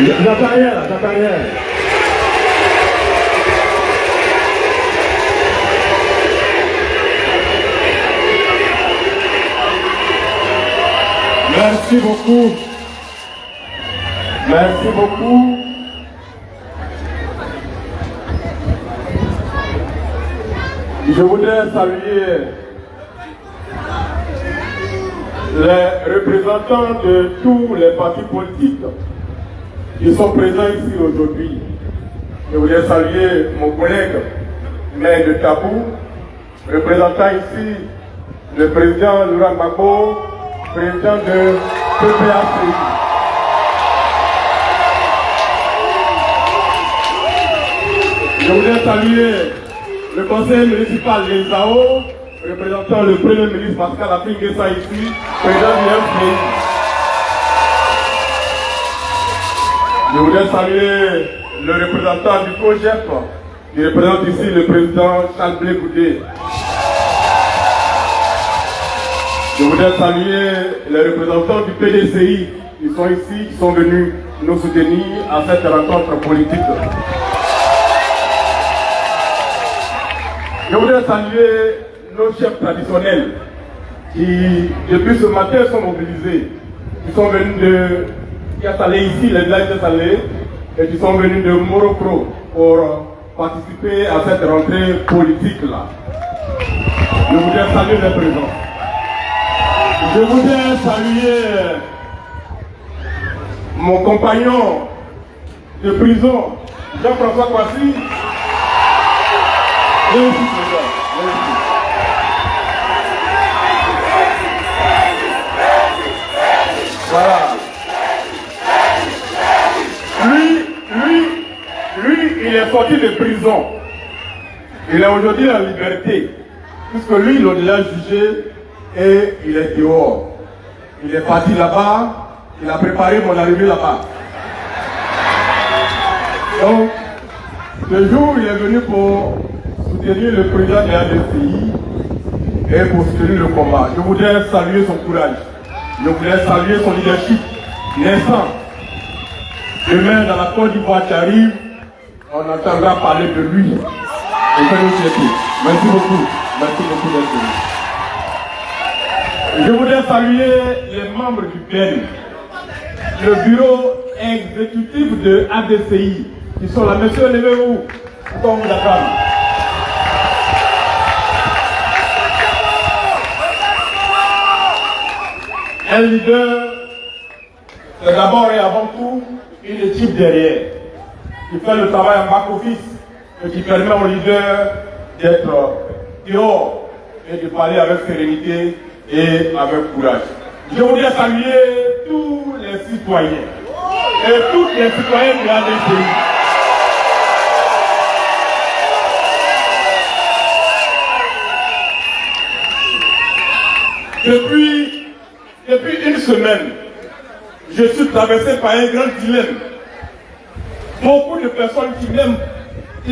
J'entends rien là, j'entends rien. Merci beaucoup. Merci beaucoup. Je voudrais saluer les représentants de tous les partis politiques qui sont présents ici aujourd'hui. Je voudrais saluer mon collègue maire de Tabou, représentant ici le président Laurent Gbagbo, président de PPAC. Je voudrais saluer le conseil municipal des AO, représentant le premier ministre Pascal Afingessa ici, président du FPI. Je voudrais saluer le représentant du COGEP, qui représente ici le président Charles Blé Goudé. Je voudrais saluer les représentants du PDCI qui sont ici, qui sont venus nous soutenir à cette rencontre politique. Je voudrais saluer nos chefs traditionnels qui, depuis ce matin, sont mobilisés, qui sont venus de Yasalé ici, les villages de Yasalé, et qui sont venus de Morocco pour participer à cette rentrée politique-là. Je voudrais saluer les présents. Je voudrais saluer mon compagnon de prison, Jean-François Kwasi. Voilà. Lui, il est sorti de prison. Il est aujourd'hui en liberté. Puisque lui, il l'a jugé et il est dehors. Il est parti là-bas. Il a préparé mon arrivée là-bas. Donc, ce jour, il est venu pour soutenir le président de la DCI et pour soutenir le combat. Je voudrais saluer son courage. Je voudrais saluer son leadership naissant. Demain, dans la Côte d'Ivoire qui arrive, on entendra parler de lui. Merci beaucoup. Merci beaucoup d'être venu. Je voudrais saluer les membres du PN, le bureau exécutif de ADCI, qui sont là. Monsieur, levez-vous. Pourquoi vous l'acclame? Un leader, c'est d'abord et avant tout une équipe derrière, qui fait le travail en back-office et qui permet aux leaders d'être dehors et de parler avec sérénité et avec courage. Je voudrais saluer tous les citoyens et toutes les citoyennes de l'ADCI. Depuis une semaine, je suis traversé par un grand dilemme. Beaucoup de personnes qui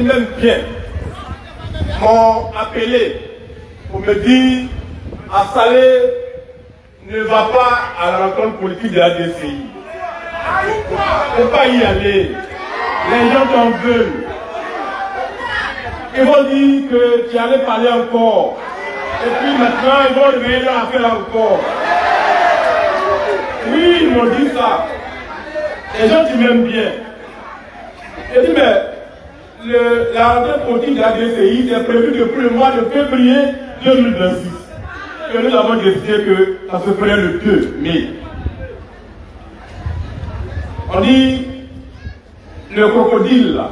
m'aiment bien m'ont appelé pour me dire Assalé ne va pas à la rencontre politique de la DCI. Il ne faut pas y aller. Les gens t'en veulent. Ils vont dire que tu allais parler encore. Et puis maintenant, ils vont revenir à faire encore. Oui, ils m'ont dit ça. Les gens qui m'aiment bien. J'ai dit, mais la rentrée politique de la DCI est prévue depuis le mois de février 2026. Et nous avons décidé que ça se ferait le 2 mai. On dit, le crocodile là,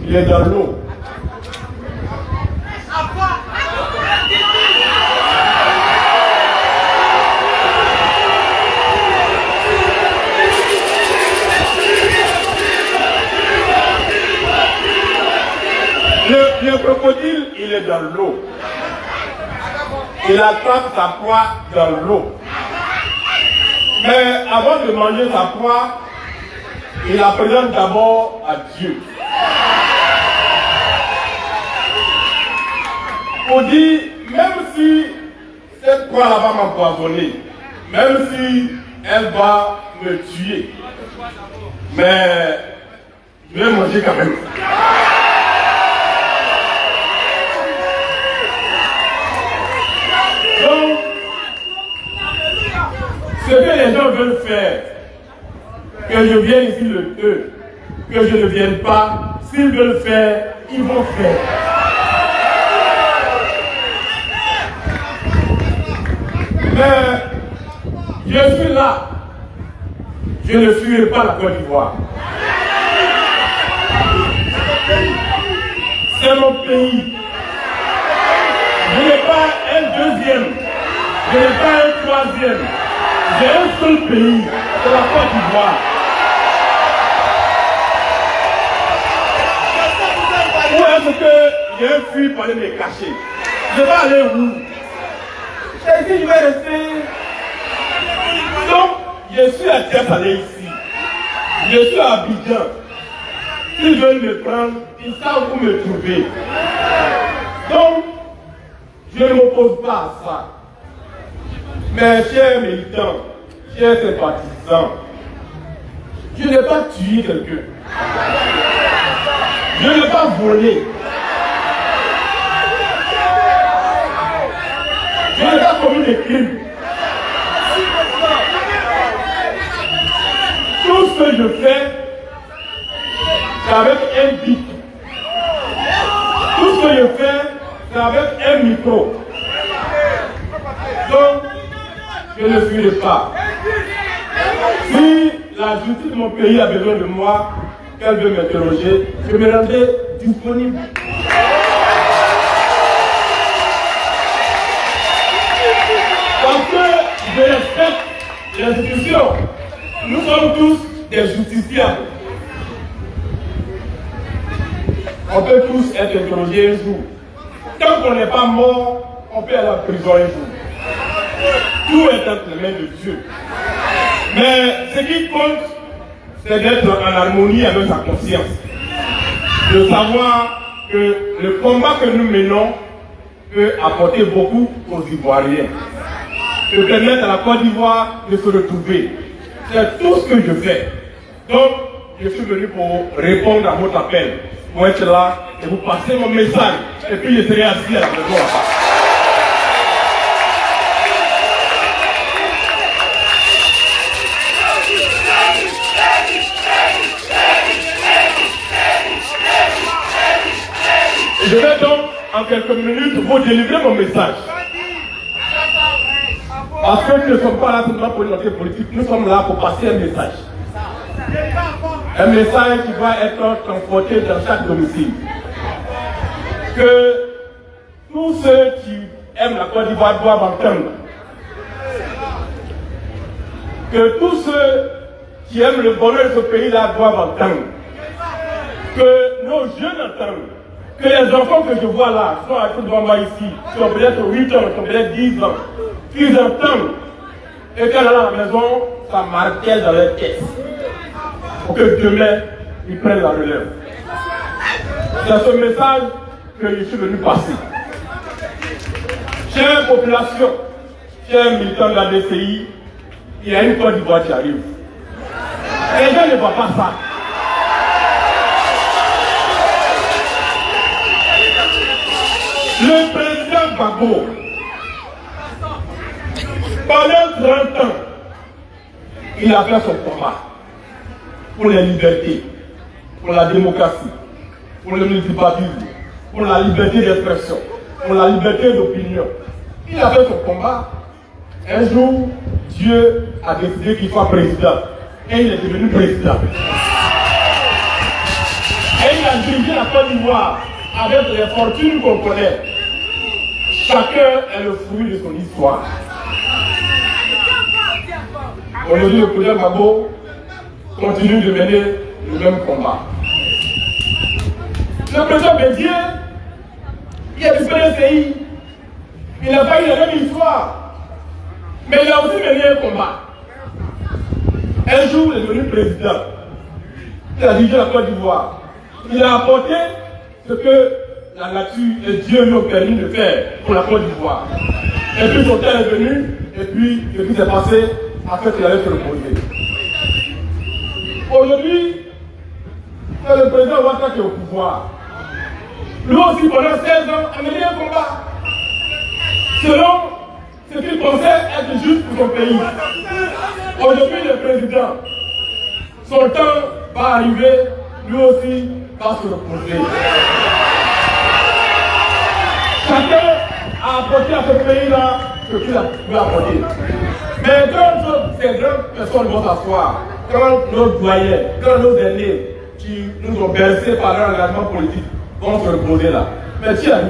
il est dans l'eau. Le crocodile, il est dans l'eau. Il attrape sa proie dans l'eau. Mais avant de manger sa proie, il la présente d'abord à Dieu. On dit, même si cette proie-là va m'empoisonner, même si elle va me tuer. Mais je vais manger quand même. Donc, ce que les gens veulent faire, que je vienne ici le 2, que je ne vienne pas, s'ils veulent faire, ils vont faire. Mais je suis là. Je ne fuirai pas la Côte d'Ivoire. C'est mon pays. Je n'ai pas un deuxième. Je n'ai pas un troisième. J'ai un seul pays. C'est la Côte d'Ivoire. Où est-ce que j'ai fui pour aller me cacher? Je vais aller où? Et si je vais rester? Donc, je suis à Tiasalé ici. Je suis à Abidjan. S'ils veulent me prendre, ils savent où me trouver. Donc, je ne m'oppose pas à ça. Mais chers militants, chers sympathisants, je n'ai pas tué quelqu'un. Je n'ai pas volé. Je n'ai pas commis des crimes. Tout ce que je fais, c'est avec un bic. Tout ce que je fais, c'est avec un micro. Donc, je ne fuirai pas. Si la justice de mon pays a besoin de moi, qu'elle veut m'interroger, je me rendrai disponible. Parce que je respecte les institutions. Nous sommes tous des justiciables. On peut tous être interrogés un jour. Tant qu'on n'est pas mort, on peut aller en prison un jour. Tout est entre les mains de Dieu. Mais ce qui compte, c'est d'être en harmonie avec sa conscience. De savoir que le combat que nous menons peut apporter beaucoup aux Ivoiriens. Peut permettre à la Côte d'Ivoire de se retrouver. C'est tout ce que je fais. Donc, je suis venu pour répondre à votre appel. Pour être là et vous passer mon message. Et puis je serai assis à la maison. Je vais donc en quelques minutes vous délivrer mon message. Parce que nous ne sommes pas là seulement pour une enquête politique, nous sommes là pour passer un message. Un message qui va être transporté dans chaque domicile. Que tous ceux qui aiment la Côte d'Ivoire doivent entendre. Que tous ceux qui aiment le bonheur de ce pays-là doivent entendre. Que nos jeunes entendent. Que les enfants que je vois là, sont à devant moi ici, qui ont peut-être 8 ans, qui ont peut-être 10 ans, qu'ils entendent. Et quand ils sont à la maison, ça marquait dans leur tête. Pour que demain, ils prennent la relève. C'est ce message que je suis venu passer. Chère population, chers militants de la DCI, il y a une Côte d'Ivoire qui arrive. Les gens ne voient pas ça. Le président Gbagbo, pendant 30 ans, il a fait son combat pour les libertés, pour la démocratie, pour le multipartisme, pour la liberté d'expression, pour la liberté d'opinion. Il a fait son combat. Un jour, Dieu a décidé qu'il soit président. Et il est devenu président. Et il a dirigé la Côte d'Ivoire avec les fortunes qu'on connaît. Chacun est le fruit de son histoire. Aujourd'hui, le président Gbagbo continue de mener le même combat. Le président Bédié, il a disparu le pays. Il n'a pas eu la même histoire. Mais il a aussi mené un combat. Un jour, il est devenu président. Il a dirigé la Côte d'Ivoire. Il a apporté ce que la nature et Dieu lui ont permis de faire pour la Côte d'Ivoire. Et puis son temps est venu, et puis ce qui s'est passé a fait qu'il allait se reposer. Aujourd'hui, c'est le président Ouattara qui est au pouvoir. Lui aussi, pendant 16 ans, a mené un combat selon ce qu'il pensait être juste pour son pays. Aujourd'hui, le président, son temps va arriver, lui aussi va se reposer. Chacun a apporté à ce pays-là ce qu'il a pu apporter. Mais quand ces grandes personnes vont s'asseoir, quand nos doyens, quand nos aînés qui nous ont bercés par leur engagement politique vont se reposer là, mais qui arrive?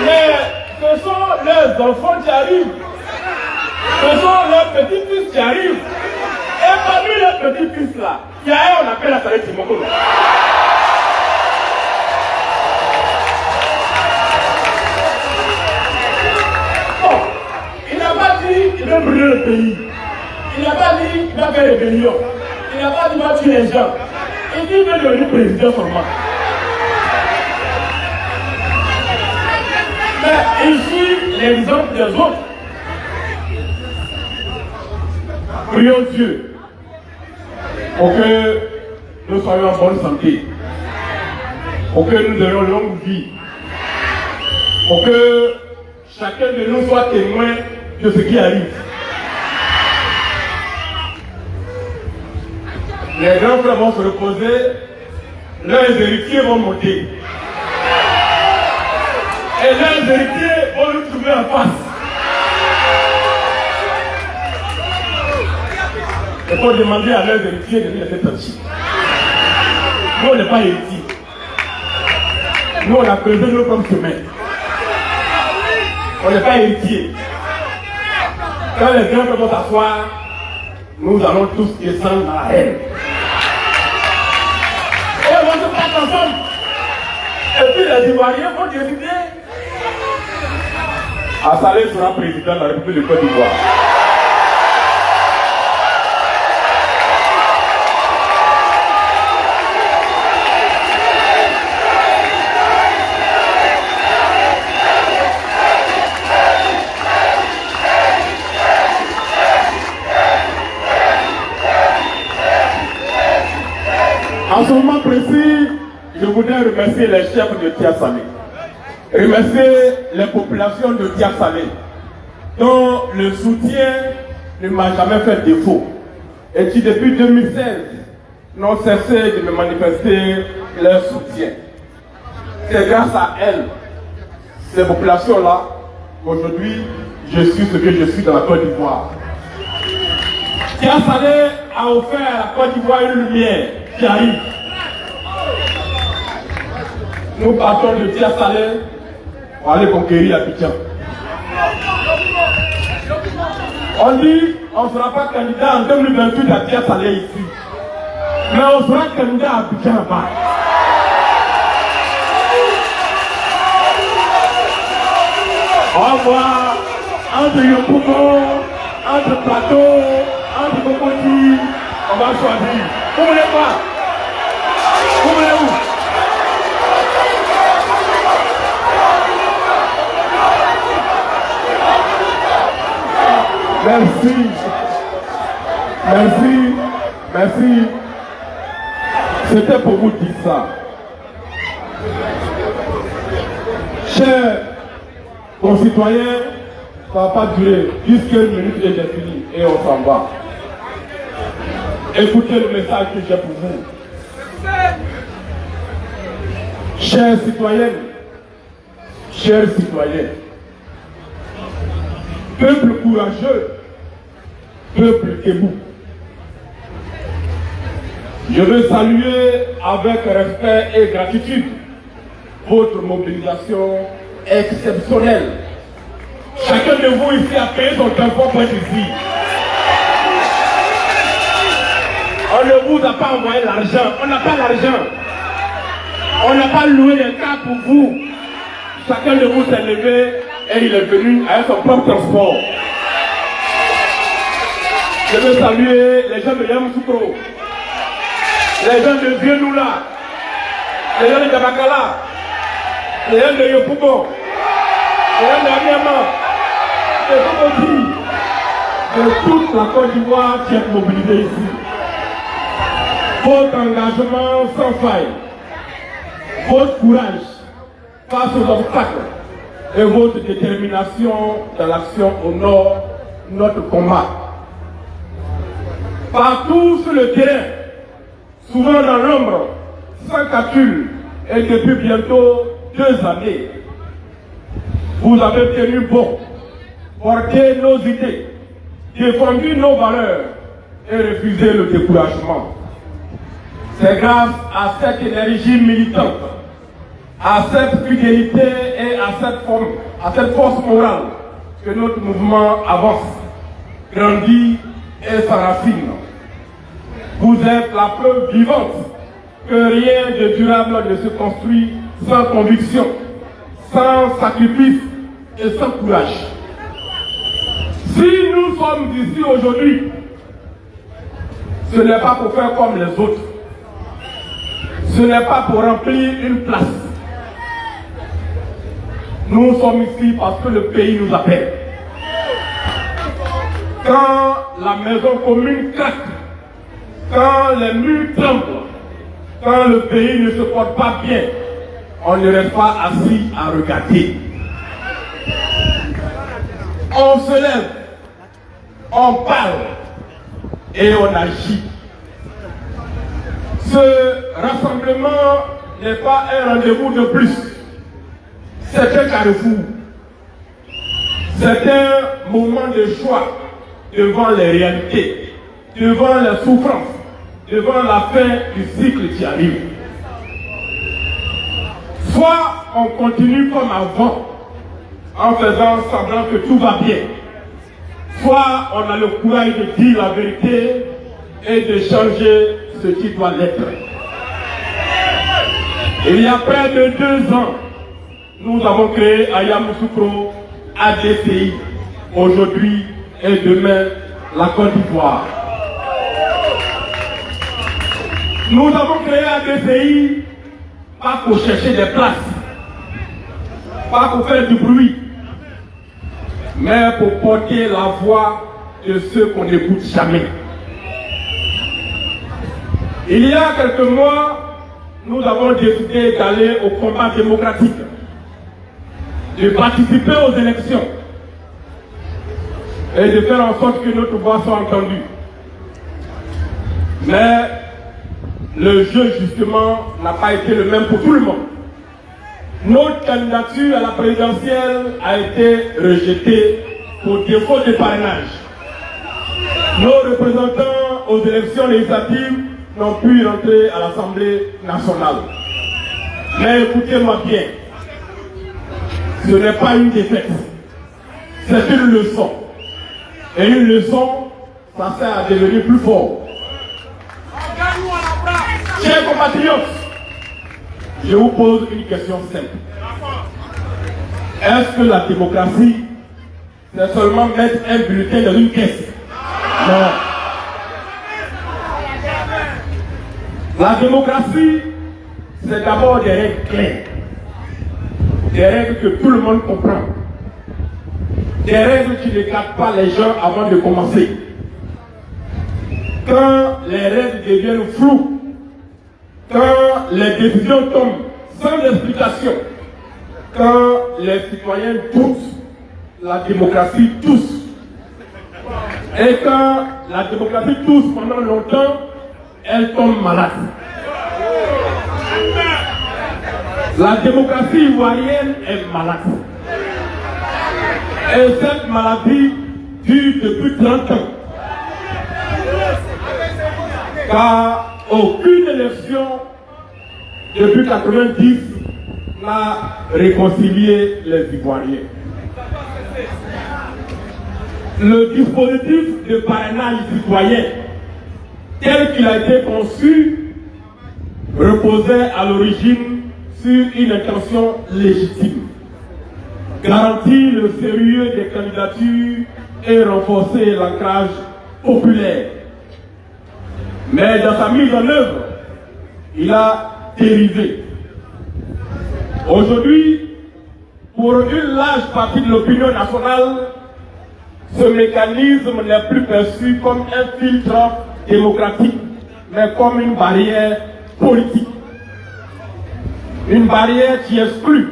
Mais ce sont leurs enfants qui arrivent. Ce sont leurs petits-fils qui arrivent. Et parmi leurs petits-fils là, il y a un, on appelle la Salé Timokolo. Bon, il n'a pas dit qu'il veut brûler le pays. Il n'a pas dit qu'il va faire rébellion. Il n'a pas dit qu'il va tuer les gens. Il dit qu'il veut devenir président seulement. Mais il suit l'exemple des autres. Prions Dieu pour que nous soyons en bonne santé, pour que nous ayons longue vie, pour que chacun de nous soit témoin de ce qui arrive. Les grands frères vont se reposer, leurs héritiers vont monter. Et leurs héritiers vont nous trouver en face. Il faut demander à leurs héritiers de venir être petits. Nous, on n'est pas héritiers. Nous, on a creusé nos propres chemins. On n'est pas héritiers. Quand les grands vont s'asseoir, nous allons tous descendre dans la haine. Et on va se battre ensemble. Et puis les Ivoiriens vont décider. Assalé sera président de la République de Côte d'Ivoire. En ce moment précis, je voudrais remercier les chefs de Tia Salé, remercier les populations de Tia Salé, dont le soutien ne m'a jamais fait défaut et qui depuis 2016 n'ont cessé de me manifester leur soutien. C'est grâce à elles, ces populations-là, qu'aujourd'hui je suis ce que je suis dans la Côte d'Ivoire. Tia Salé a offert à la Côte d'Ivoire une lumière qui arrive. Nous partons de Tia Salé pour aller conquérir Abidjan. On dit on ne sera pas candidat en 2028 à Tia Salé ici, mais on sera candidat à Abidjan là-bas. On va voir entre Yopougon, entre Plateau, entre Cocody, on va choisir. Vous voulez quoi? Vous voulez où? Merci. Merci. Merci. C'était pour vous dire ça. Chers concitoyens, ça ne va pas durer jusqu'à une minute et j'ai fini et on s'en va. Écoutez le message que j'ai pour vous. Chers citoyennes, chers citoyens, peuple courageux, peuple debout. Je veux saluer avec respect et gratitude votre mobilisation exceptionnelle. Chacun de vous ici a payé son temps pour être ici. On ne vous a pas envoyé l'argent, on n'a pas l'argent. On n'a pas loué les cars pour vous. Chacun de vous s'est levé et il est venu avec son propre transport. Je veux saluer les gens de Yamoussoukro, les gens de Vieux-Noula, les gens de Tabakala, et un de Yopougon, et un d'Aniama, et Kokoti, de toute la Côte d'Ivoire qui est mobilisée ici. Votre engagement sans faille, votre courage face aux obstacles et votre détermination dans l'action honore notre combat. Partout sur le terrain, souvent dans l'ombre, sans calcul, et depuis bientôt 2 années, vous avez tenu bon, porté nos idées, défendu nos valeurs et refusé le découragement. C'est grâce à cette énergie militante, à cette fidélité et à cette force morale que notre mouvement avance, grandit et s'enracine. Vous êtes la preuve vivante que rien de durable ne se construit sans conviction, sans sacrifice et sans courage. Si nous sommes ici aujourd'hui, ce n'est pas pour faire comme les autres. Ce n'est pas pour remplir une place. Nous sommes ici parce que le pays nous appelle. Quand la maison commune craque, quand les murs tremblent, quand le pays ne se porte pas bien, on ne reste pas assis à regarder. On se lève, on parle et on agit. Ce rassemblement n'est pas un rendez-vous de plus. C'est un carrefour. C'est un moment de choix devant les réalités, devant les souffrances, devant la fin du cycle qui arrive. Soit on continue comme avant, en faisant semblant que tout va bien, soit on a le courage de dire la vérité et de changer ce qui doit l'être. Il y a près de 2 ans, nous avons créé Ayamoussoukro ADCI, aujourd'hui et demain la Côte d'Ivoire. Nous avons créé ADCI pas pour chercher des places, pas pour faire du bruit, mais pour porter la voix de ceux qu'on n'écoute jamais. Il y a quelques mois, nous avons décidé d'aller au combat démocratique, de participer aux élections et de faire en sorte que notre voix soit entendue. Mais le jeu, justement, n'a pas été le même pour tout le monde. Notre candidature à la présidentielle a été rejetée pour défaut de parrainage. Nos représentants aux élections législatives n'ont pu rentrer à l'Assemblée nationale. Mais écoutez-moi bien, ce n'est pas une défaite, c'est une leçon. Et une leçon, ça sert à devenir plus fort. Chers compatriotes, je vous pose une question simple. Est-ce que la démocratie, c'est seulement mettre un bulletin dans une caisse? Non. La démocratie, c'est d'abord des règles claires. Des règles que tout le monde comprend. Des règles qui ne gardent pas les gens avant de commencer. Quand les règles deviennent floues, quand les décisions tombent sans explication, quand les citoyens doutent, la démocratie tousse. Et quand la démocratie tousse pendant longtemps, elle tombe malade. La démocratie ivoirienne est malade. Et cette maladie dure depuis 30 ans. Car aucune élection depuis 90 n'a réconcilié les Ivoiriens. Le dispositif de parrainage citoyen tel qu'il a été conçu reposait à l'origine sur une intention légitime. Garantir le sérieux des candidatures et renforcer l'ancrage populaire. Mais dans sa mise en œuvre, il a dérivé. Aujourd'hui, pour une large partie de l'opinion nationale, ce mécanisme n'est plus perçu comme un filtre démocratique, mais comme une barrière politique. Une barrière qui exclut,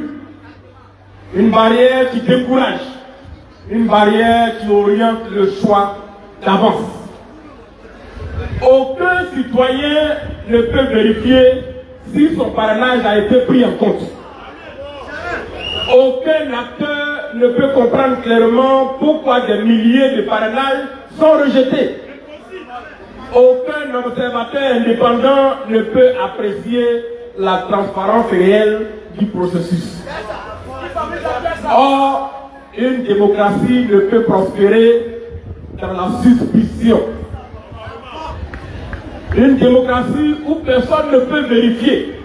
une barrière qui décourage, une barrière qui oriente le choix d'avance. Aucun citoyen ne peut vérifier si son parrainage a été pris en compte. Aucun acteur ne peut comprendre clairement pourquoi des milliers de parrainages sont rejetés. Aucun observateur indépendant ne peut apprécier la transparence réelle du processus. Or, une démocratie ne peut prospérer dans la suspicion. Une démocratie où personne ne peut vérifier,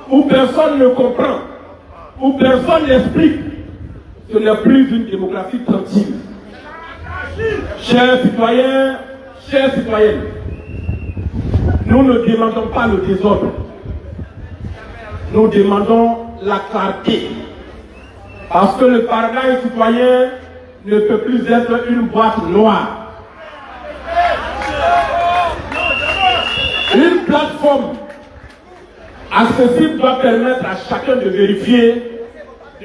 où personne ne comprend, où personne n'explique, ce n'est plus une démocratie tranquille. Chers citoyens, chères citoyennes, nous ne demandons pas le désordre. Nous demandons la clarté. Parce que le parrainage citoyen ne peut plus être une boîte noire. Une plateforme accessible doit permettre à chacun de vérifier,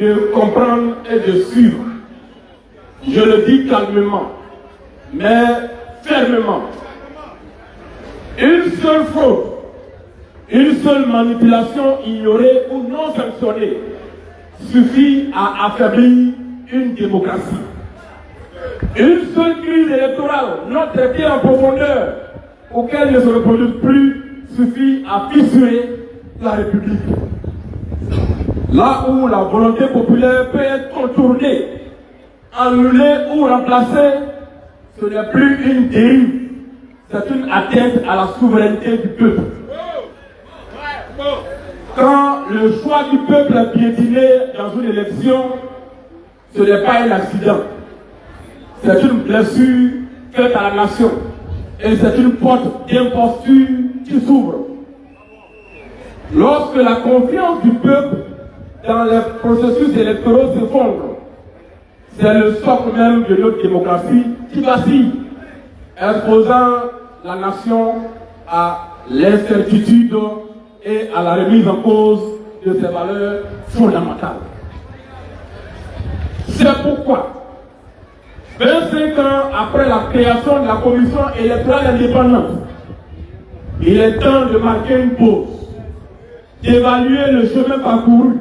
de comprendre et de suivre. Je le dis calmement, mais fermement. Une seule fraude, une seule manipulation ignorée ou non sanctionnée suffit à affaiblir une démocratie. Une seule crise électorale non traitée en profondeur, auquel ne se reproduise plus, suffit à fissurer la République. Là où la volonté populaire peut être contournée, annulée ou remplacée, ce n'est plus une dérive, c'est une atteinte à la souveraineté du peuple. Quand le choix du peuple est piétiné dans une élection, ce n'est pas un accident. C'est une blessure faite à la nation. Et c'est une porte d'imposture qui s'ouvre. Lorsque la confiance du peuple dans les processus électoraux s'effondre, c'est le socle même de notre démocratie qui vacille, exposant la nation à l'incertitude et à la remise en cause de ses valeurs fondamentales. C'est pourquoi, 25 ans après la création de la commission électorale indépendante, il est temps de marquer une pause, d'évaluer le chemin parcouru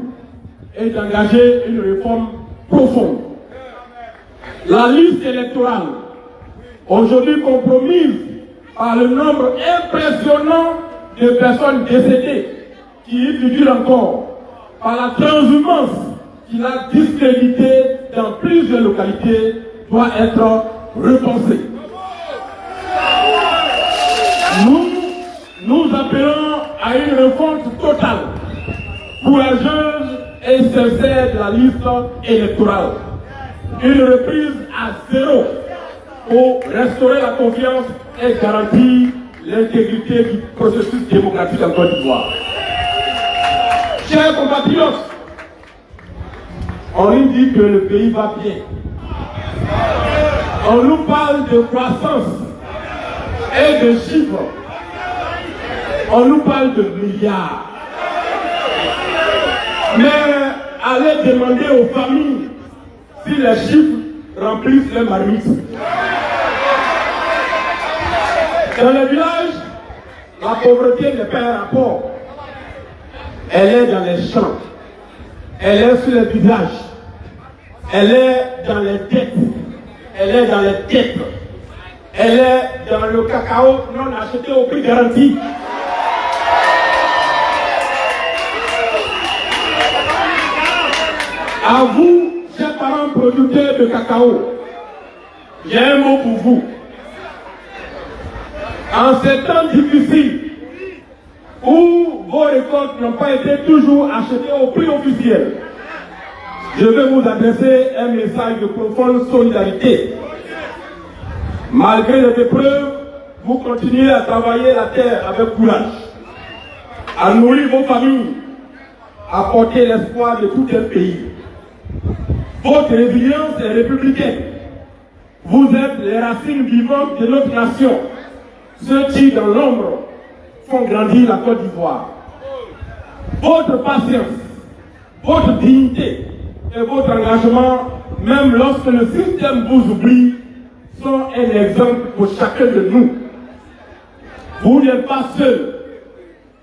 et d'engager une réforme profonde. La liste électorale, aujourd'hui compromise par le nombre impressionnant de personnes décédées qui y figurent encore, par la transhumance qui l'a discrédité dans plusieurs localités, doit être repensée. Nous appelons à une refonte totale, courageuse et sincère de la liste électorale. Une reprise à zéro pour restaurer la confiance et garantir l'intégrité du processus démocratique en Côte d'Ivoire. Chers compatriotes, on nous dit que le pays va bien. On nous parle de croissance et de chiffres. On nous parle de milliards. Mais allez demander aux familles si les chiffres remplissent les marmites. Dans les villages, la pauvreté n'est pas un rapport. Elle est dans les champs. Elle est sur les visages. Elle est dans les dettes. Elle est dans les dettes. Elle est dans le cacao non acheté au prix garanti. À vous, chers parents producteurs de cacao, j'ai un mot pour vous. En ces temps difficiles, où vos récoltes n'ont pas été toujours achetées au prix officiel, je vais vous adresser un message de profonde solidarité. Malgré les épreuves, vous continuez à travailler la terre avec courage, à nourrir vos familles, a porté l'espoir de tout un pays. Votre résilience est républicaine. Vous êtes les racines vivantes de notre nation. Ceux qui, dans l'ombre, font grandir la Côte d'Ivoire. Votre patience, votre dignité et votre engagement, même lorsque le système vous oublie, sont un exemple pour chacun de nous. Vous n'êtes pas seul.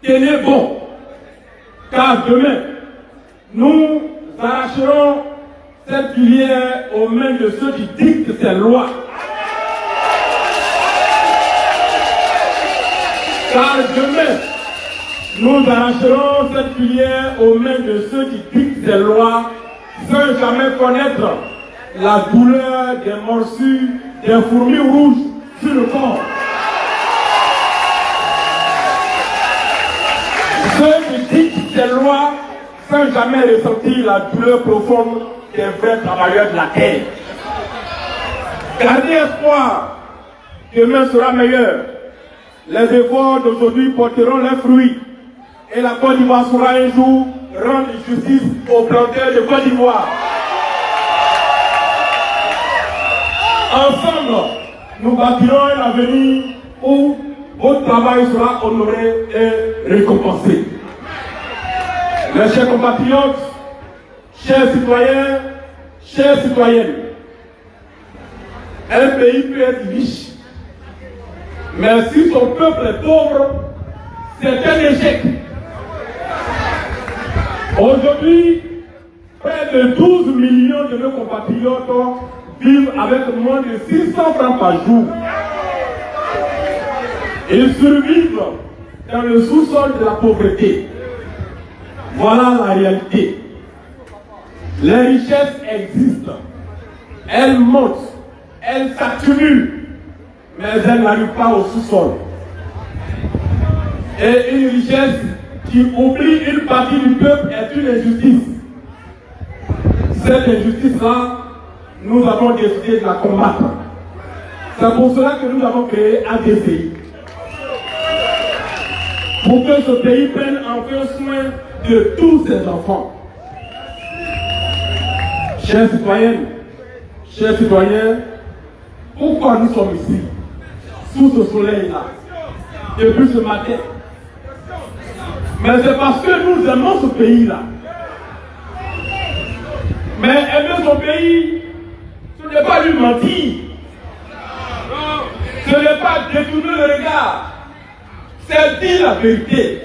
Tenez bon. Car demain, nous arracherons cette filière aux mains de ceux qui dictent ces lois. Car demain, nous arracherons cette filière aux mains de ceux qui dictent ces lois sans jamais connaître la douleur des morsures des fourmis rouges sur le corps. Ceux qui dictent ces lois sans jamais ressentir la douleur profonde des vrais travailleurs de la terre. Gardez espoir, demain sera meilleur. Les efforts d'aujourd'hui porteront leurs fruits et la Côte d'Ivoire sera un jour rendre justice aux planteurs de Côte d'Ivoire. Ensemble, nous bâtirons un avenir où votre travail sera honoré et récompensé. Mes chers compatriotes, chers citoyens, chères citoyennes, un pays peut être riche, mais si son peuple est pauvre, c'est un échec. Aujourd'hui, près de 12 millions de nos compatriotes vivent avec moins de 600 francs par jour. Ils survivent dans le sous-sol de la pauvreté. Voilà la réalité. Les richesses existent. Elles montent, elles s'accumulent, mais elles n'arrivent pas au sous-sol. Et une richesse qui oublie une partie du peuple est une injustice. Cette injustice-là, nous avons décidé de la combattre. C'est pour cela que nous avons créé ADCI. Pour que ce pays prenne enfin soin de tous ses enfants. Chers citoyennes, chers citoyens, pourquoi nous sommes ici, sous ce soleil-là, depuis ce matin? Mais c'est parce que nous aimons ce pays-là. Mais aimer son pays, ce n'est pas lui mentir. Ce n'est pas détourner le regard. C'est dire la vérité.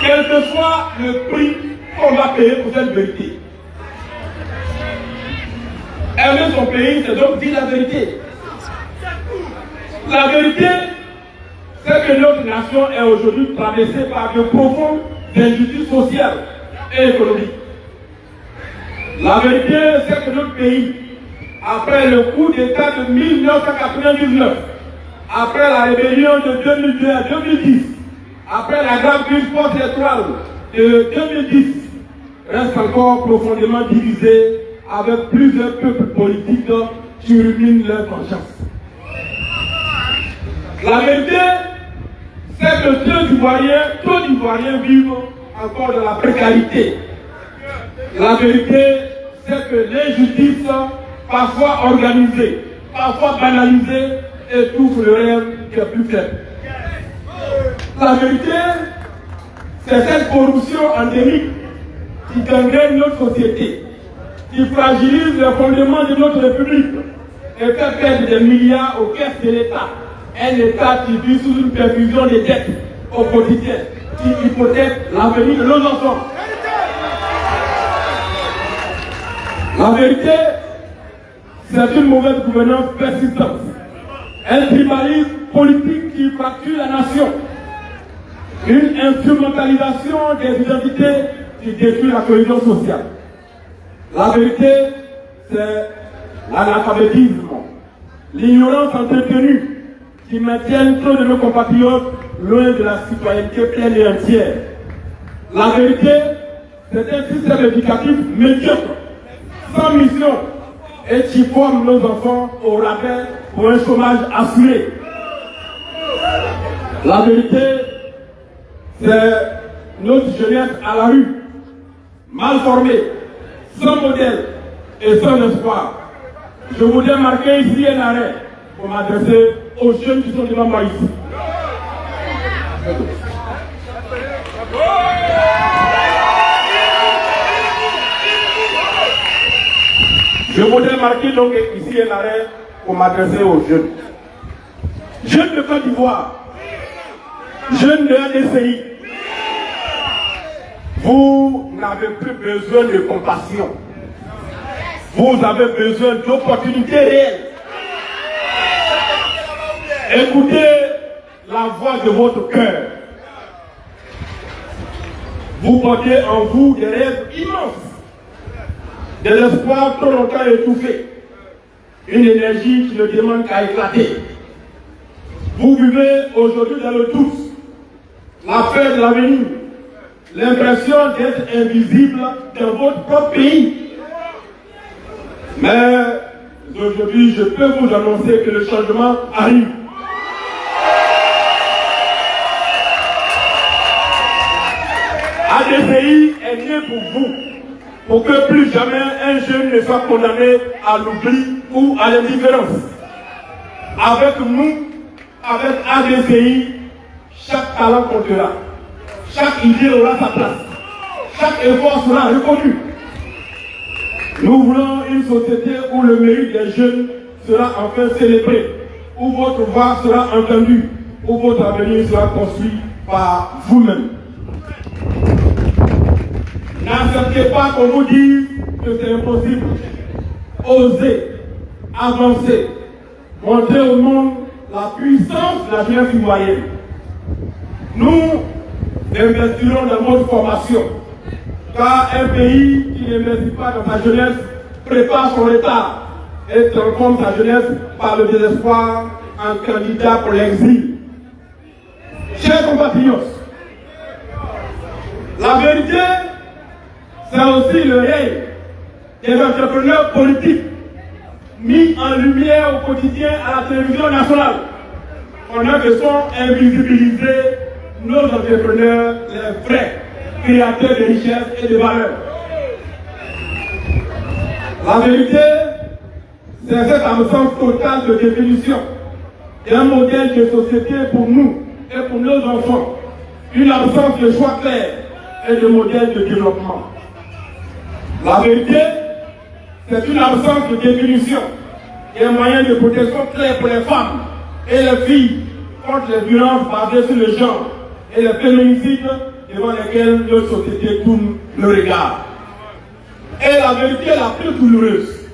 Quel que soit le prix qu'on va payer pour cette vérité. Aimer son pays, c'est donc dire la vérité. La vérité, c'est que notre nation est aujourd'hui traversée par de profondes injustices sociales et économiques. La vérité, c'est que notre pays, après le coup d'État de 1999, après la rébellion de 2002 à 2010, après la grave crise post-électorale de 2010, reste encore profondément divisé avec plusieurs peuples politiques qui ruinent leur conscience. La vérité, c'est que trop d'Ivoiriens vivent encore dans la précarité. La vérité, c'est que l'injustice, parfois organisée, parfois banalisée, étouffe le rêve qui est plus faible. La vérité, c'est cette corruption endémique qui gangrène notre société, qui fragilise les fondements de notre République et fait perdre des milliards aux caisses de l'État. Un État qui vit sous une perfusion des dettes au quotidien, qui hypothèque l'avenir de nos enfants. La vérité, c'est une mauvaise gouvernance persistante, un tribalisme politique qui fracture la nation, une instrumentalisation des identités qui détruit la cohésion sociale. La vérité, c'est l'analphabétisme, l'ignorance entretenue qui maintiennent trop de nos compatriotes loin de la citoyenneté pleine et entière. La vérité, c'est un système éducatif médiocre, sans mission, et qui forme nos enfants au rabais pour un chômage assuré. La vérité, c'est notre jeunesse à la rue, mal formés, sans modèle et sans espoir. Je voudrais marquer ici un arrêt pour m'adresser aux jeunes qui sont devant moi ici. Je voudrais marquer donc ici un arrêt pour m'adresser aux jeunes. Jeunes de Côte d'Ivoire, jeunes de RDCI, vous n'avez plus besoin de compassion. Vous avez besoin d'opportunités réelles. Écoutez la voix de votre cœur. Vous portez en vous des rêves immenses, de l'espoir trop longtemps étouffé, une énergie qui ne demande qu'à éclater. Vous vivez aujourd'hui dans le doute, la peur de l'avenir, l'impression d'être invisible dans votre propre pays. Mais aujourd'hui, je peux vous annoncer que le changement arrive. ADCI est né pour vous, pour que plus jamais un jeune ne soit condamné à l'oubli ou à l'indifférence. Avec nous, avec ADCI, chaque talent comptera, chaque idée aura sa place, chaque effort sera reconnu. Nous voulons une société où le mérite des jeunes sera enfin célébré, où votre voix sera entendue, où votre avenir sera construit par vous-même. N'acceptez pas qu'on vous dise que c'est impossible. Osez, avancez, montrez au monde la puissance de la jeunesse ivoirienne. Nous investirons dans votre formation, car un pays qui n'investit pas dans sa jeunesse prépare son retard et transforme sa jeunesse par le désespoir en candidat pour l'exil. Chers compatriotes, la vérité, c'est aussi le règne des entrepreneurs politiques mis en lumière au quotidien à la télévision nationale. Pendant que sont invisibilisés nos entrepreneurs, les vrais créateurs de richesses et de valeurs. La vérité, c'est cette absence totale de définition d'un modèle de société pour nous et pour nos enfants. Une absence de choix clair et de modèle de développement. La vérité, c'est une absence de définition et un moyen de protection clair pour les femmes et les filles contre les violences basées sur le genre et les féminicides devant lesquels notre société tourne le regard. Et la vérité la plus douloureuse,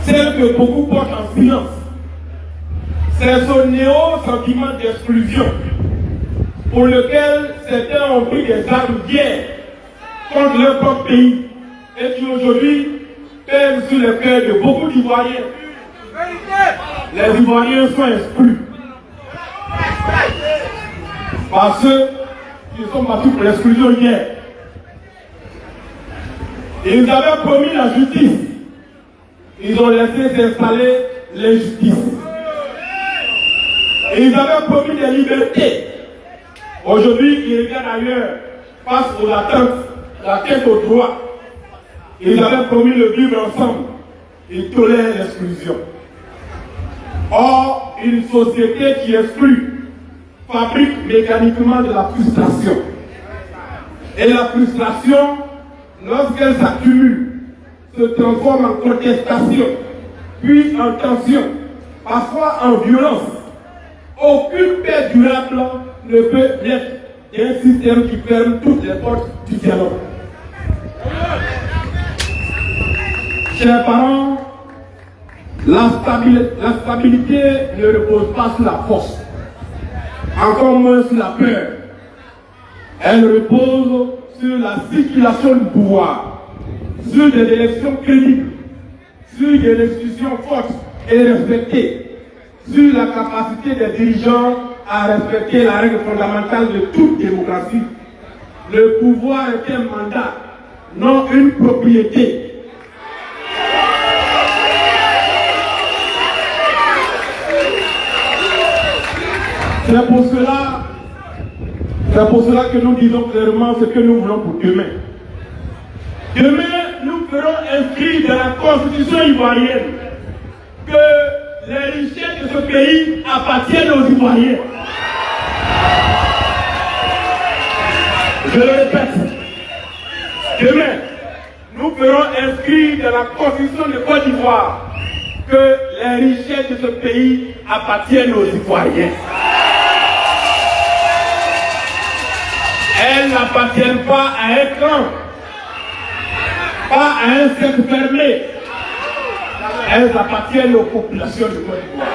celle que beaucoup portent en silence, c'est ce néo-sentiment d'exclusion pour lequel certains ont pris des armes d'hier contre leur propre pays et qui aujourd'hui pèsent sur le cœur de beaucoup d'Ivoiriens. Les Ivoiriens sont exclus par ceux qui sont battus pour l'exclusion hier. Ils avaient promis la justice. Ils ont laissé s'installer l'injustice. Ils avaient promis des libertés. Aujourd'hui, ils regardent ailleurs, face aux attentes, la tête au droit. Ils avaient promis le vivre ensemble. Ils tolèrent l'exclusion. Or, une société qui exclut fabrique mécaniquement de la frustration. Et la frustration, lorsqu'elle s'accumule, se transforme en contestation, puis en tension, parfois en violence. Aucune paix durable ne peut naître d'un système qui ferme toutes les portes du dialogue. Chers parents, la stabilité ne repose pas sur la force, encore moins sur la peur. Elle repose sur la circulation du pouvoir, sur des élections crédibles, sur des institutions fortes et respectées, sur la capacité des dirigeants à respecter la règle fondamentale de toute démocratie. Le pouvoir est un mandat, non une propriété. C'est pour cela que nous disons clairement ce que nous voulons pour demain. Demain, nous ferons inscrire dans la constitution ivoirienne que les richesses de ce pays appartiennent aux Ivoiriens. Je le répète. Demain, nous ferons inscrire dans la constitution de Côte d'Ivoire que les richesses de ce pays appartiennent aux Ivoiriens. Elles n'appartiennent pas à un clan, pas à un cercle fermé. Elles appartiennent aux populations de Côte d'Ivoire.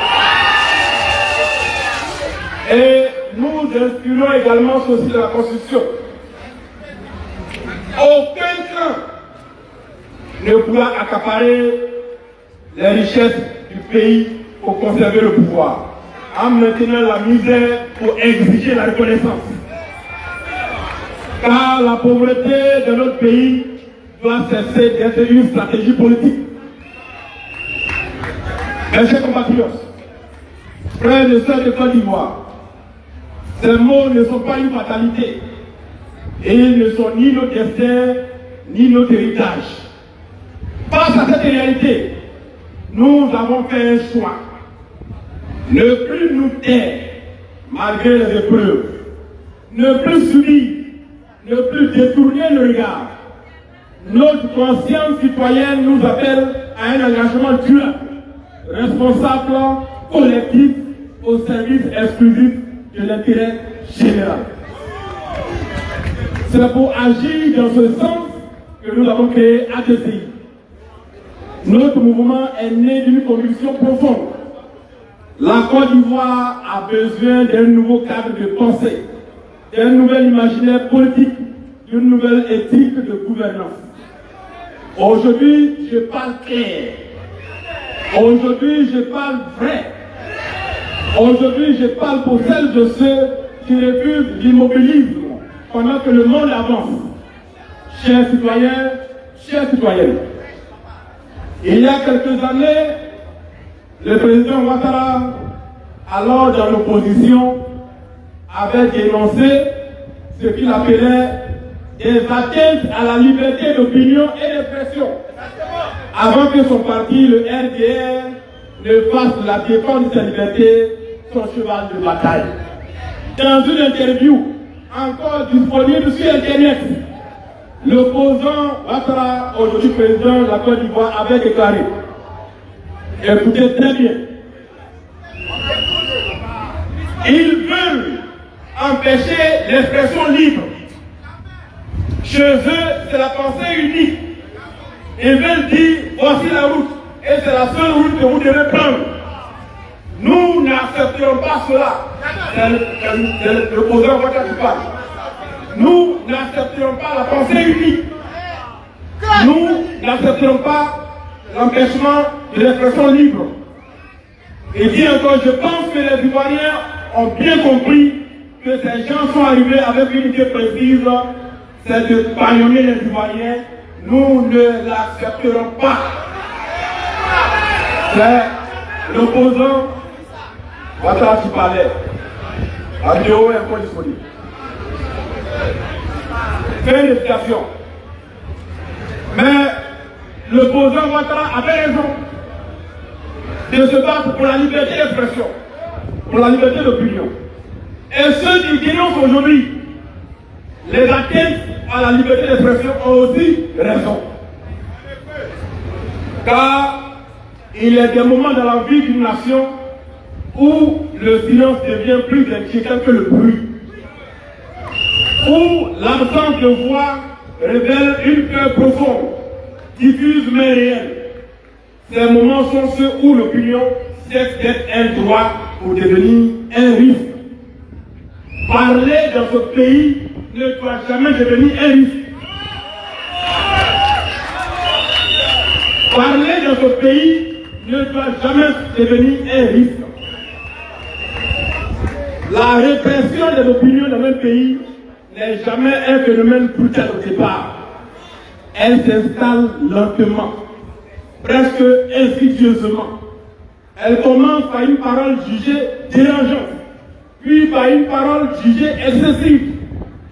Et nous inscrivons également ceci dans la Constitution. Aucun clan ne pourra accaparer les richesses du pays pour conserver le pouvoir, en maintenant la misère pour exiger la reconnaissance. Car la pauvreté de notre pays doit cesser d'être une stratégie politique. Mes chers compatriotes, frères et sœurs de Côte d'Ivoire, ces mots ne sont pas une fatalité. Et ils ne sont ni notre destin, ni notre héritage. Face à cette réalité, nous avons fait un choix. Ne plus nous taire malgré les épreuves. Ne plus subir, ne plus détourner le regard. Notre conscience citoyenne nous appelle à un engagement durable, responsable, collectif, au service exclusif de l'intérêt général. C'est pour agir dans ce sens que nous avons créé ADCI. Notre mouvement est né d'une conviction profonde. La Côte d'Ivoire a besoin d'un nouveau cadre de pensée, d'un nouvel imaginaire politique, d'une nouvelle éthique de gouvernance. Aujourd'hui, je parle clair. Aujourd'hui, je parle vrai. Aujourd'hui, je parle pour celles de ceux qui refusent l'immobilisme pendant que le monde avance. Chers citoyens, chères citoyennes, il y a quelques années, le président Ouattara, alors dans l'opposition, avait dénoncé ce qu'il appelait des atteintes à la liberté d'opinion et d'expression, avant que son parti, le RDR, ne fasse de la défense de sa liberté son cheval de bataille. Dans une interview encore disponible sur Internet, l'opposant Ouattara, aujourd'hui président de la Côte d'Ivoire, avait déclaré, écoutez très bien, ils veulent empêcher l'expression libre. Chez eux, c'est la pensée unique. Ils veulent dire, voici la route, et c'est la seule route que vous devez prendre. Nous n'accepterons pas cela. C'est l'opposant Ouattara qui parle. Nous n'accepterons pas la pensée unique. Nous n'accepterons pas l'empêchement de l'expression libre. Et dit encore, je pense que les Ivoiriens ont bien compris que ces gens sont arrivés avec une idée précise, c'est de bâillonner les Ivoiriens. Nous ne l'accepterons pas. C'est l'opposant Ouattara qui parlait. La vidéo est encore disponible. Fin d'explication. Mais l'opposant Ouattara avait raison de se battre pour la liberté d'expression, pour la liberté d'opinion. Et ceux qui dénoncent aujourd'hui les atteintes à la liberté d'expression ont aussi raison. Car il y a des moments dans la vie d'une nation où le silence devient plus inquiétant que le bruit, où l'absence de voix révèle une peur profonde, diffuse mais réelle. Ces moments sont ceux où l'opinion cesse d'être un droit pour devenir un risque. Parler dans ce pays ne doit jamais devenir un risque. Parler dans ce pays ne doit jamais devenir un risque. La répression de l'opinion dans un pays n'est jamais un phénomène brutal au départ. Elle s'installe lentement, presque insidieusement. Elle commence par une parole jugée dérangeante, puis par une parole jugée excessive,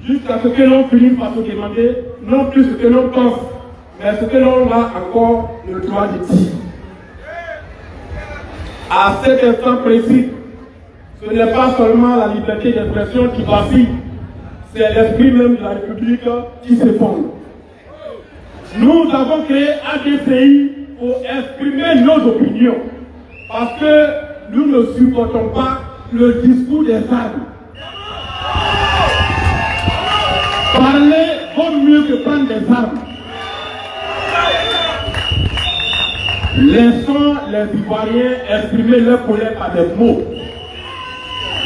jusqu'à ce que l'on finisse par se demander non plus ce que l'on pense, mais ce que l'on a encore le droit de dire. À cet instant précis, ce n'est pas seulement la liberté d'expression qui vacille, c'est l'esprit même de la République qui s'effondre. Nous avons créé ADCI pour exprimer nos opinions, parce que nous ne supportons pas le discours des armes. Parler vaut mieux que prendre des armes. Laissons les Ivoiriens exprimer leur colère par des mots.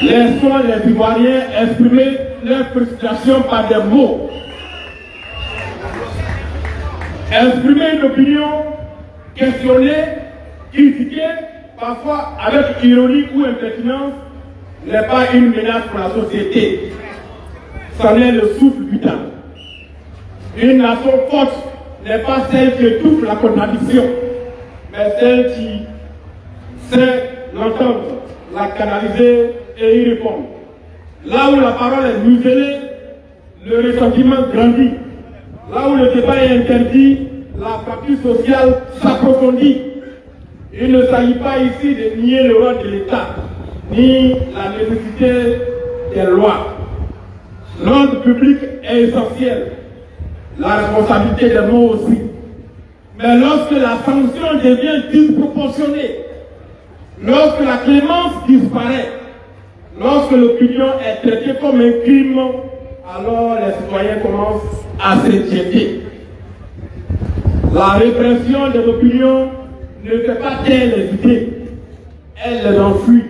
Laissons les Ivoiriens exprimer leur frustration par des mots. Exprimer une opinion, questionner, critiquer, parfois avec ironie ou impertinence, n'est pas une menace pour la société. C'en est le souffle du temps. Une nation forte n'est pas celle qui étouffe la contradiction, mais celle qui sait l'entendre, la canaliser et y répondre. Là où la parole est muselée, le ressentiment grandit. Là où le débat est interdit, la fracture sociale s'approfondit. Il ne s'agit pas ici de nier le rôle de l'État, ni la nécessité des lois. L'ordre public est essentiel, la responsabilité des mots aussi. Mais lorsque la sanction devient disproportionnée, lorsque la clémence disparaît, lorsque l'opinion est traitée comme un crime, alors les citoyens commencent à s'inquiéter. La répression des opinions ne fait pas taire les idées, elle les enfuit.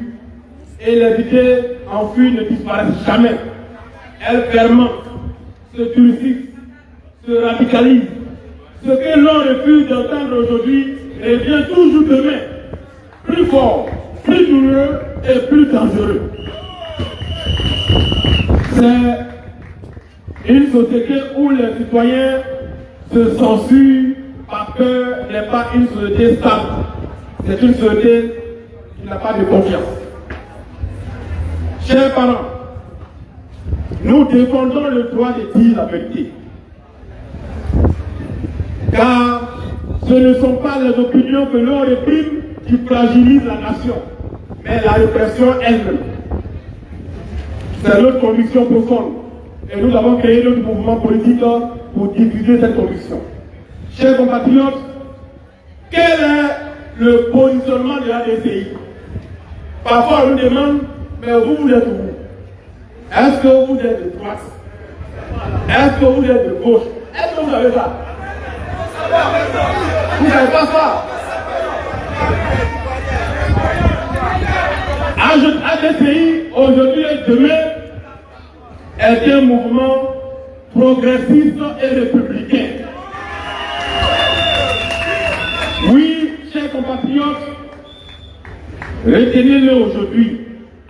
Et les idées enfuies ne disparaissent jamais. Elles fermentent, se durcissent, se radicalisent. Ce que l'on refuse d'entendre aujourd'hui revient toujours demain, plus fort, plus douloureux et plus dangereux. C'est une société où les citoyens se censurent par peur n'est pas une société stable. C'est une société qui n'a pas de confiance. Chers parents, nous défendons le droit de dire la vérité. Car ce ne sont pas les opinions que l'on réprime qui fragilisent la nation, mais la répression elle-même. C'est notre conviction profonde. Et nous avons créé notre mouvement politique pour diffuser cette conviction. Chers compatriotes, quel est le positionnement de l'ADCI? Parfois on nous demande, mais vous êtes où? Est-ce que vous êtes de droite? Est-ce que vous êtes de gauche? Est-ce que vous avez ça? Vous n'avez pas ça? ADCI, aujourd'hui et demain, est un mouvement progressiste et républicain. Oui, chers compatriotes, retenez-le aujourd'hui.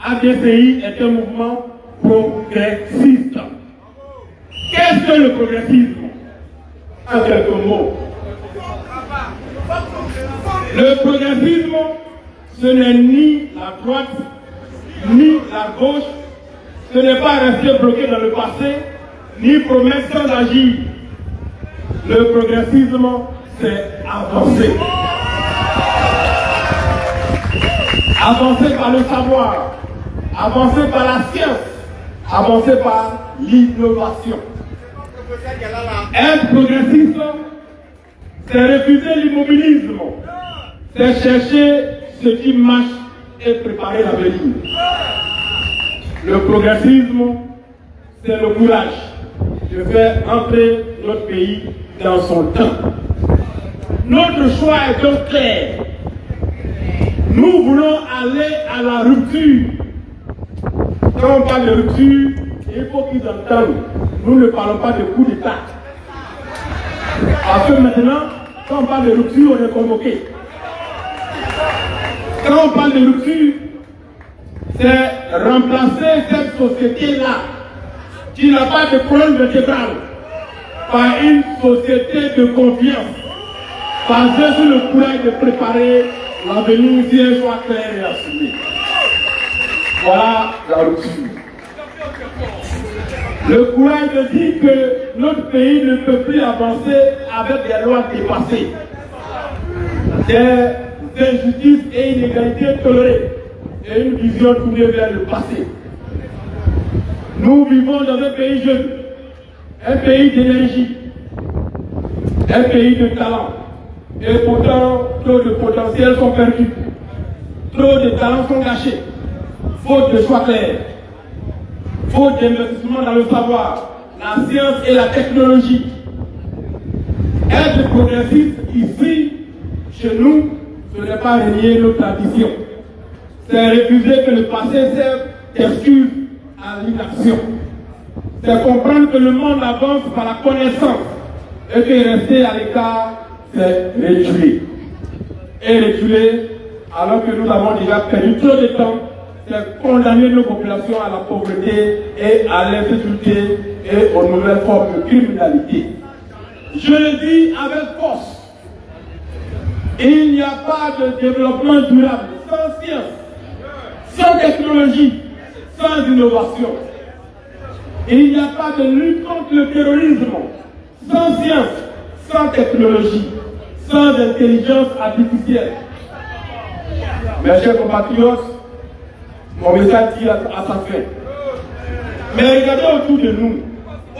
ADCI est un mouvement progressiste. Qu'est-ce que le progressisme? En quelques mots. Le progressisme, ce n'est ni la droite, ni la gauche. Ce n'est pas rester bloqué dans le passé, ni promettre sans agir. Le progressisme, c'est avancer. Avancer par le savoir, avancer par la science, avancer par l'innovation. Être progressiste, c'est refuser l'immobilisme, c'est chercher ce qui marche et préparer l'avenir. Le progressisme, c'est le courage de faire entrer notre pays dans son temps. Notre choix est donc clair. Nous voulons aller à la rupture. Quand on parle de rupture, il faut qu'ils entendent. Nous ne parlons pas de coup d'État. Parce que maintenant, quand on parle de rupture, on est convoqué. Quand on parle de rupture, c'est remplacer cette société-là, qui n'a pas de colonne vertébrale, par une société de confiance, basée sur le courage de préparer l'avenir si un choix clair et assumé. Voilà la rupture. Le courage de dire que notre pays ne peut plus avancer avec des lois dépassées, des injustices et inégalités tolérées et une vision tournée vers le passé. Nous vivons dans un pays jeune, un pays d'énergie, un pays de talent. Et pourtant, trop de potentiels sont perdus. Trop de talents sont gâchés. Faute de choix clairs. Faute d'investissement dans le savoir, la science et la technologie. Être progressiste ici, chez nous, ce n'est pas renier nos traditions. C'est refuser que le passé serve d'excuse à l'inaction. C'est comprendre que le monde avance par la connaissance et que rester à l'écart, c'est reculer. Et reculer, alors que nous avons déjà perdu trop de temps, c'est condamner nos populations à la pauvreté et à l'insécurité et aux nouvelles formes de criminalité. Je le dis avec force. Il n'y a pas de développement durable sans science, sans technologie, sans innovation. Il n'y a pas de lutte contre le terrorisme sans science, sans technologie, sans intelligence artificielle. Mes chers compatriotes, mon message dit à sa fin. Mais regardez autour de nous,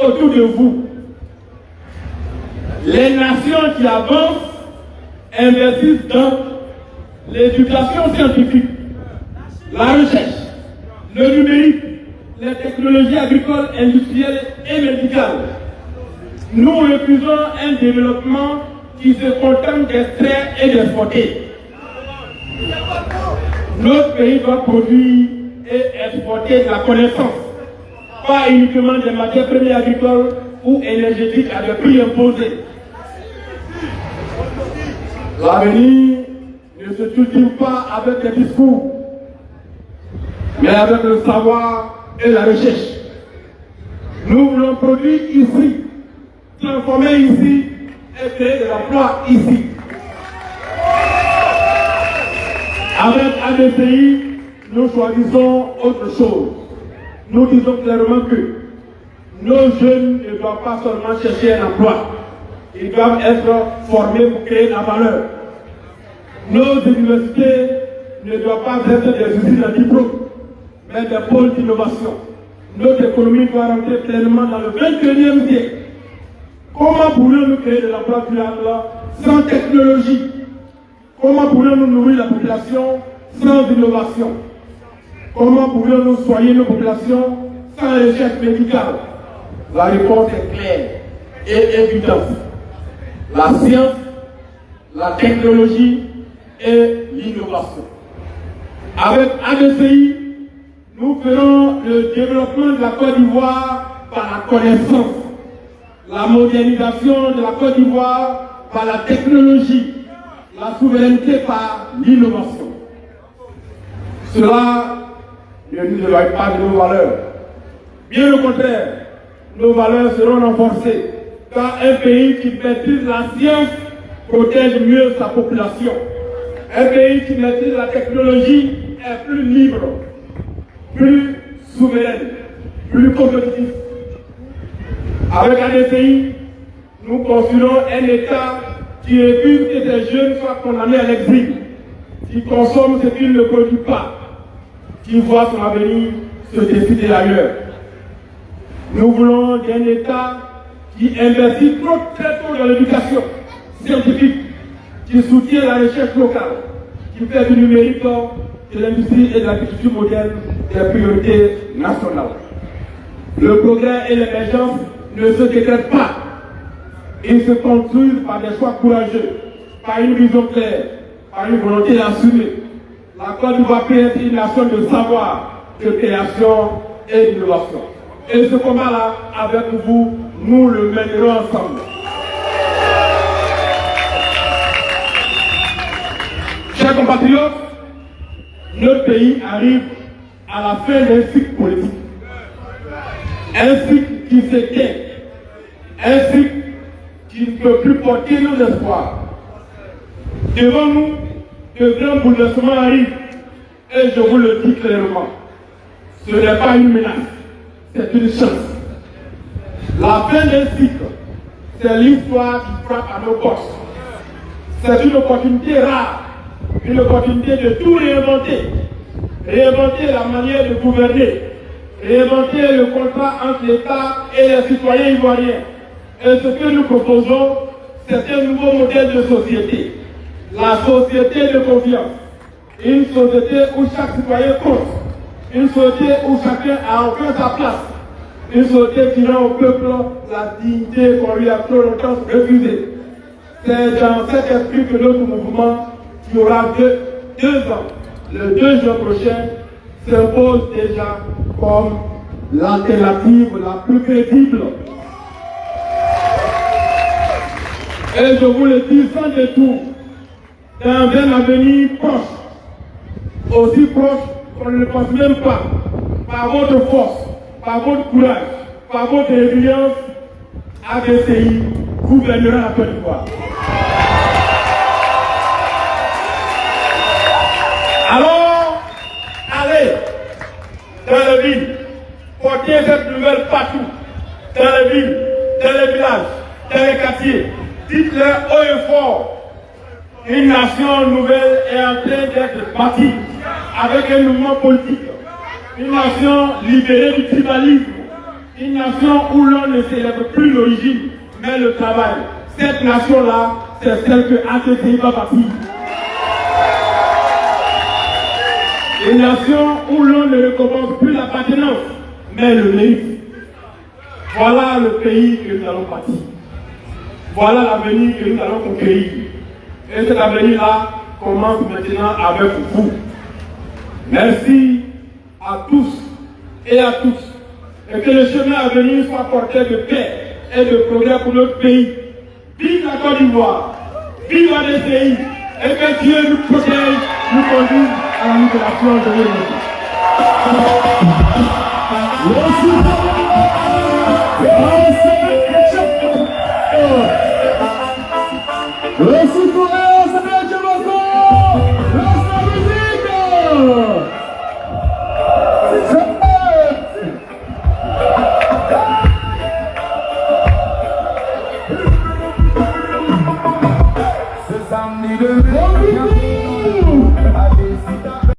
autour de vous. Les nations qui avancent investissent dans l'éducation scientifique, la recherche, le numérique, les technologies agricoles, industrielles et médicales. Nous refusons un développement qui se contente d'extraire et d'exporter. Notre pays doit produire et exporter de la connaissance, pas uniquement des matières premières agricoles ou énergétiques à des prix imposés. L'avenir ne se cultive pas avec des discours, mais avec le savoir et la recherche. Nous voulons produire ici, transformer ici et créer de l'emploi ici. Avec ADCI, nous choisissons autre chose. Nous disons clairement que nos jeunes ne doivent pas seulement chercher un emploi. Ils doivent être formés pour créer la valeur. Nos universités ne doivent pas être des usines à diplôme, mais des pôles d'innovation. Notre économie doit rentrer pleinement dans le 21e siècle. Comment pourrions-nous créer de l'emploi durable sans technologie? Comment pourrions-nous nourrir la population sans innovation? Comment pourrions-nous soigner nos populations sans recherche médicale? La réponse est claire et évidente. La science, la technologie et l'innovation. Avec ADCI, nous ferons le développement de la Côte d'Ivoire par la connaissance, la modernisation de la Côte d'Ivoire par la technologie, la souveraineté par l'innovation. Cela ne nous éloigne pas de nos valeurs. Bien au contraire, nos valeurs seront renforcées, car un pays qui maîtrise la science protège mieux sa population. Un pays qui maîtrise la technologie est plus libre, plus souverain, plus compétitif. Avec ADCI, nous construirons un État qui évite que ces jeunes soient condamnés à l'exil, qui consomme ce qu'il ne produit pas, qui voit son avenir se décider ailleurs. Nous voulons un État qui investit très tôt dans l'éducation scientifique, qui soutient la recherche locale, qui fait du numérique, de l'industrie et de l'agriculture moderne des priorités nationales. Le progrès et l'émergence ne se décrètent pas. Ils se construisent par des choix courageux, par une vision claire, par une volonté d'assumer. La Côte d'Ivoire peut être une nation de savoir, de création et d'innovation. Et ce combat-là, avec vous, nous le mènerons ensemble. Chers compatriotes, notre pays arrive à la fin d'un cycle politique. Un cycle qui s'éteint. Un cycle qui ne peut plus porter nos espoirs. Devant nous, de grands bouleversements arrivent. Et je vous le dis clairement, ce n'est pas une menace, c'est une chance. La fin d'un cycle, c'est l'histoire qui frappe à nos portes. C'est une opportunité rare, une opportunité de tout réinventer. Réinventer la manière de gouverner, réinventer le contrat entre l'État et les citoyens ivoiriens. Et ce que nous proposons, c'est un nouveau modèle de société. La société de confiance. Une société où chaque citoyen compte. Une société où chacun a enfin sa place. Une société qui rend au peuple la dignité qu'on lui a trop longtemps refusée. C'est dans cet esprit que notre mouvement, qui aura deux ans, le 2 juin prochain, s'impose déjà comme l'alternative la plus crédible. Et je vous le dis sans détour, dans un avenir proche, aussi proche qu'on ne le pense même pas, par votre force, par votre courage, par votre résilience, ADCI gouvernera la Côte d'Ivoire. Alors, allez dans les villes, portez cette nouvelle partout, dans les villes, dans les villages, dans les quartiers. Dites-leur haut et fort, une nation nouvelle est en train d'être bâtie avec un mouvement politique. Une nation libérée du tribalisme. Une nation où l'on ne célèbre plus l'origine, mais le travail. Cette nation-là, c'est celle que ADCI va bâtir. Une nation où l'on ne récompense plus l'appartenance, mais le mérite. Voilà le pays que nous allons bâtir. Voilà l'avenir que nous allons conquérir. Et cet avenir-là commence maintenant avec vous. Merci à tous et à tous. Et que le chemin à venir soit porté de paix et de progrès pour notre pays. Vive la Côte d'Ivoire, vive ADCI, et que Dieu nous protège, nous conduise à la libération de l'humanité. Samedi de